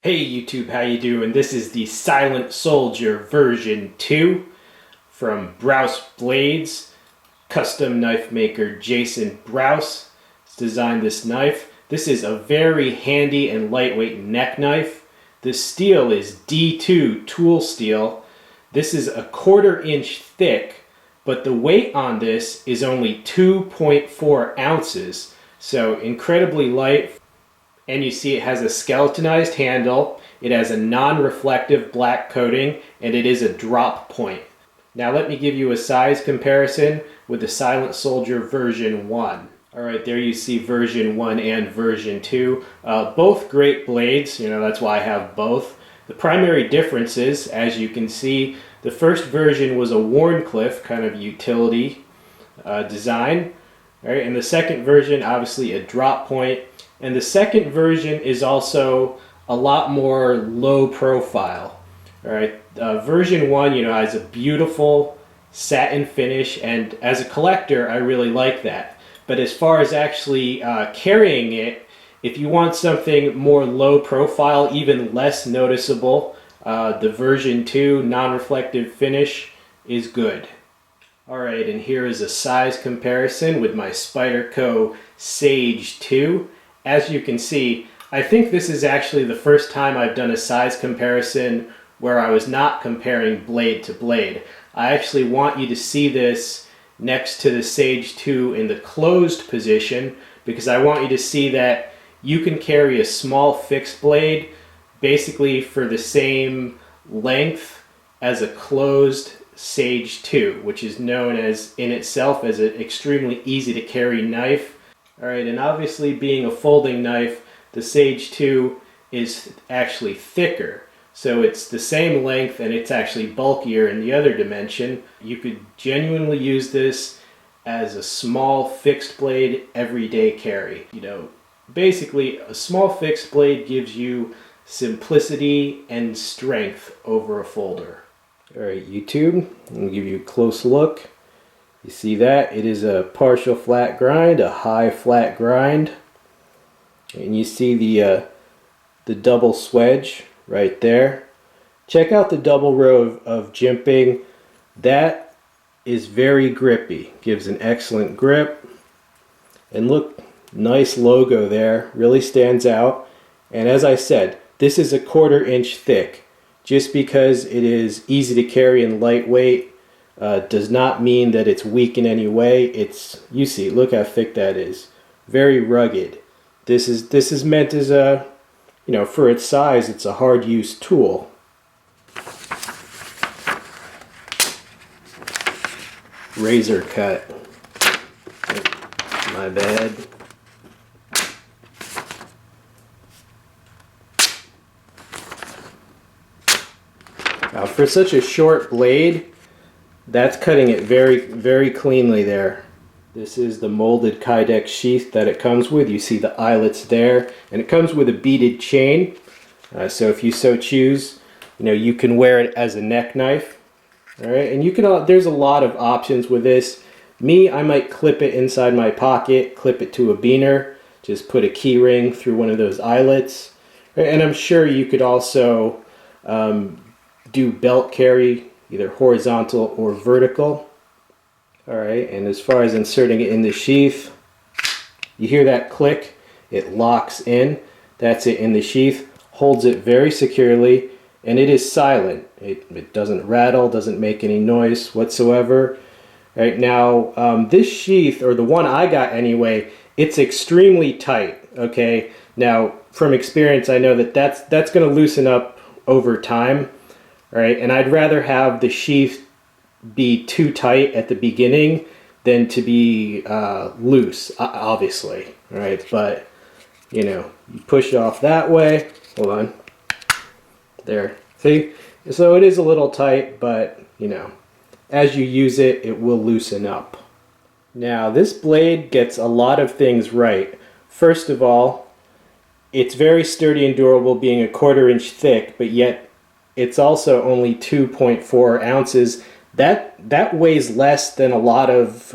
Hey YouTube, how you doing? This is the Silent Soldier version 2 from Brous Blades. Custom knife maker Jason Brous has designed this knife. This is a very handy and lightweight neck knife. The steel is D2 tool steel. This is a 1/4 inch thick, but the weight on this is only 2.4 ounces. So incredibly light. And you see it has a skeletonized handle, it has a non-reflective black coating, and it is a drop point. Now let me give you a size comparison with the Silent Soldier version 1. Alright, there you see version 1 and version 2. Both great blades, that's why I have both. The primary differences, as you can see, the first version was a Wharncliffe kind of utility design. Right? And the second version, obviously a drop point. And the second version is also a lot more low profile. All right, version 1, has a beautiful satin finish, and as a collector, I really like that. But as far as actually carrying it, if you want something more low profile, even less noticeable, the version 2 non-reflective finish is good. All right, and here is a size comparison with my Spyderco Sage 2. As you can see, I think this is actually the first time I've done a size comparison where I was not comparing blade to blade. I actually want you to see this next to the Sage 2 in the closed position, because I want you to see that you can carry a small fixed blade basically for the same length as a closed Sage 2, which is known as in itself as an extremely easy to carry knife. Alright, and obviously being a folding knife, the Sage 2 is actually thicker. So it's the same length and it's actually bulkier in the other dimension. You could genuinely use this as a small fixed blade everyday carry. Basically a small fixed blade gives you simplicity and strength over a folder. Alright YouTube, I'm going to give you a close look. You see that? It is a partial flat grind, a high flat grind. And you see the double swedge right there. Check out the double row of jimping. That is very grippy. Gives an excellent grip. And look, nice logo there. Really stands out. And as I said, this is a 1/4 inch thick. Just because it is easy to carry and lightweight does not mean that it's weak in any way. You see, look how thick that is. Very rugged. This is meant as a, for its size, it's a hard use tool. Razor cut. My bad. Now for such a short blade, that's cutting it very, very cleanly there. This is the molded Kydex sheath that it comes with. You see the eyelets there, and it comes with a beaded chain. So if you so choose, you can wear it as a neck knife. All right, and there's a lot of options with this. I might clip it inside my pocket, clip it to a beaner, just put a key ring through one of those eyelets. Right, and I'm sure you could also do belt carry, either horizontal or vertical. Alright, and as far as inserting it in the sheath, you hear that click, it locks in. That's it in the sheath, holds it very securely, and it is silent. It doesn't rattle, doesn't make any noise whatsoever. Right now, this sheath, or the one I got anyway, it's extremely tight. Okay, now from experience I know that's going to loosen up over time. Right, and I'd rather have the sheath be too tight at the beginning than to be loose, obviously. Right, but you push it off that way. Hold on. There. See? So it is a little tight, but as you use it, it will loosen up. Now this blade gets a lot of things right. First of all, it's very sturdy and durable, being a 1/4 inch thick, but yet it's also only 2.4 ounces. That weighs less than a lot of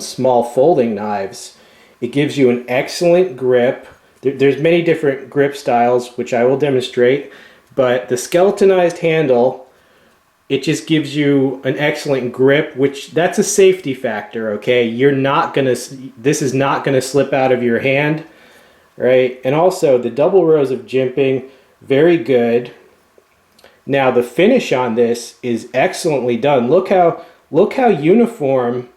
small folding knives. It gives you an excellent grip. There's many different grip styles, which I will demonstrate, but the skeletonized handle, it just gives you an excellent grip, which that's a safety factor, okay? This is not gonna slip out of your hand, right? And also the double rows of jimping, very good. Now the finish on this is excellently done. Look how uniform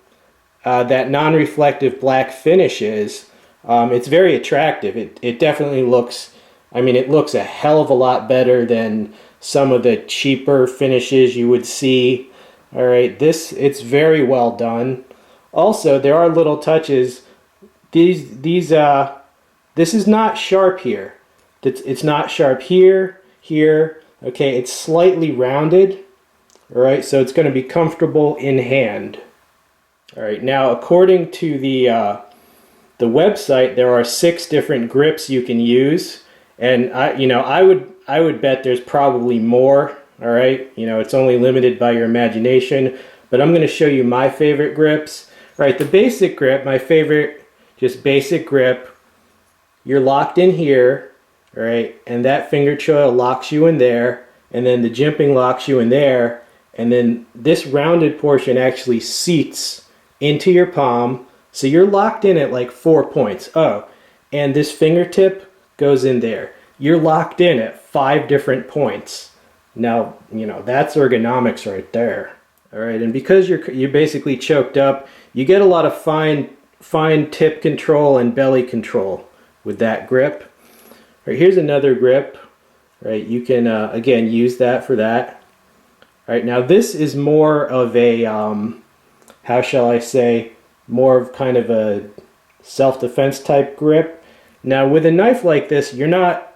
that non-reflective black finish is. It's very attractive. It definitely looks, I mean, it looks a hell of a lot better than some of the cheaper finishes you would see. All right, it's very well done. Also, there are little touches. This is not sharp here. It's not sharp here, here. Okay, it's slightly rounded. All right, so it's going to be comfortable in hand. All right, now according to the website, there are 6 different grips you can use, and I would bet there's probably more. All right, it's only limited by your imagination, but I'm going to show you my favorite grips. All right, the basic grip, my favorite, just basic grip. You're locked in here, all right, and that finger choil locks you in there, and then the jimping locks you in there, and then this rounded portion actually seats into your palm, so you're locked in at like 4 points. Oh, and this fingertip goes in there. You're locked in at 5 different points. Now, that's ergonomics right there. All right, and because you're basically choked up, you get a lot of fine tip control and belly control with that grip. All right, here's another grip. All right, you can again use that for that. All right, now this is more of a how shall I say, more of kind of a self-defense type grip. Now with a knife like this, you're not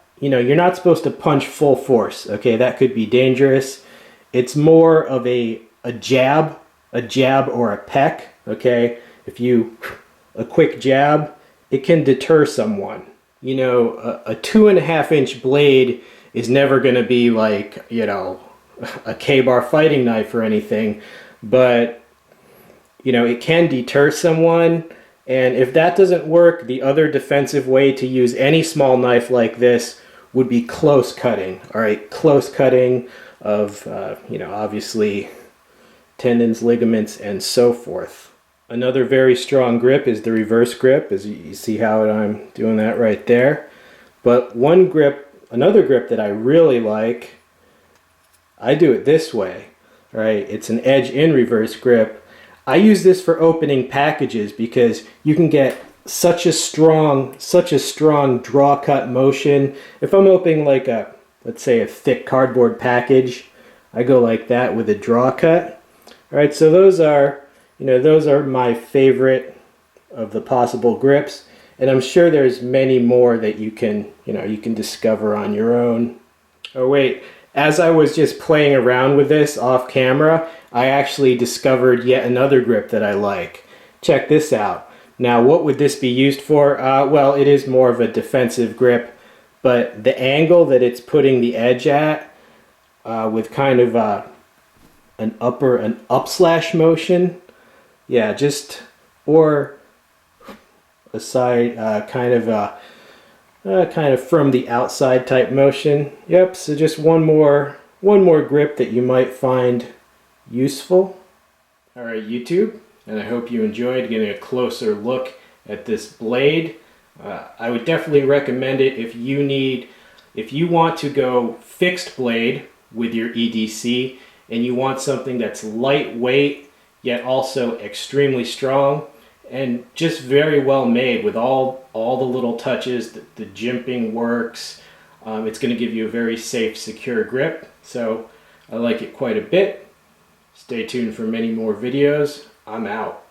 supposed to punch full force. Okay, that could be dangerous. It's more of a jab or a peck. Okay, a quick jab, it can deter someone. A 2.5-inch blade is never going to be like a K-bar fighting knife or anything, but it can deter someone. And if that doesn't work, the other defensive way to use any small knife like this would be close cutting. All right, close cutting of obviously tendons, ligaments, and so forth. Another very strong grip is the reverse grip, as you see how I'm doing that right there. But another grip that I really like, I do it this way. All right, it's an edge in reverse grip. I use this for opening packages because you can get such a strong draw cut motion. If I'm opening like let's say a thick cardboard package, I go like that with a draw cut. All right, so those are my favorite of the possible grips, and I'm sure there's many more that you can discover on your own. Oh wait, as I was just playing around with this off camera, I actually discovered yet another grip that I like. Check this out. Now, what would this be used for? Well, it is more of a defensive grip, but the angle that it's putting the edge at, with kind of an up slash motion, yeah, or a side kind of from the outside type motion. Yep. So just one more grip that you might find useful. All right, YouTube, and I hope you enjoyed getting a closer look at this blade. I would definitely recommend it if you want to go fixed blade with your EDC and you want something that's lightweight yet also extremely strong and just very well made with all the little touches. The jimping works. It's going to give you a very safe, secure grip. So I like it quite a bit. Stay tuned for many more videos. I'm out.